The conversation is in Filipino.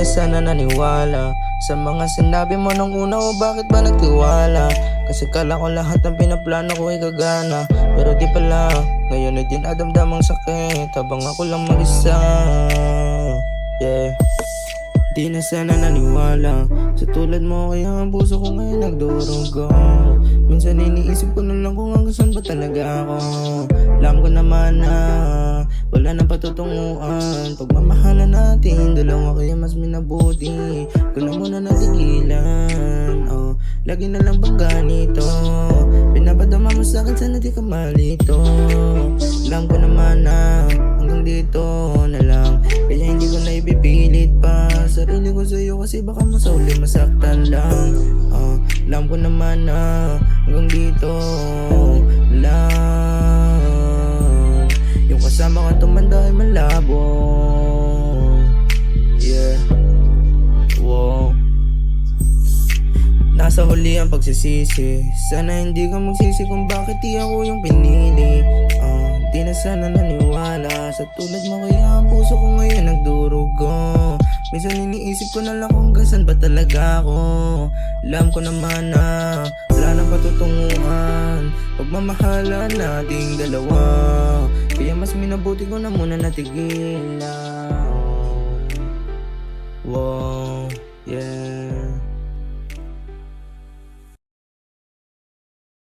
na sana naniwala sa mga sinabi mo nung una, o bakit ba nagtiwala? Kasi kala ko lahat ng pinaplano ko ay gagana, pero di pala, ngayon ay dinadamdamang sakit habang ako lang mag-isa. Yeah. Di na sana naniwala sa tulad mo, kaya ang puso ko ngayon nagdurugo. Minsan iniisip ko na lang kung hanggang saan ba talaga ako. Alam ko naman na wala nang patutunguhan. Pagmamahalan natin dalawa, kaya mas minabuti ko na muna natigilan. Oh, lagi na lang bang ganito? Pinapadama mo sa'kin, sana di ka malito. Alam ko naman na hanggang dito na lang, kaya hindi ko na ipipilit pa sarili ko sa'yo, kasi baka masauli masaktan lang. Alam ko naman na hanggang dito lang. Yung kasama ka tumanda ay malabo. Yeah. Wow. Nasa huli ang pagsisisi, sana hindi ka magsisi kung bakit di ako yung pinili. Di na sana naniwala sa tulad mo, kaya ang puso ko ngayon nagdurugo. Minsan iniisip ko na lang kung hanggang saan ba talaga ako. Alam ko naman na wala nang patutunguhan. Pagmamahalan nating dalawa, kaya mas minabuti ko na muna natigilan. Wow, yeah.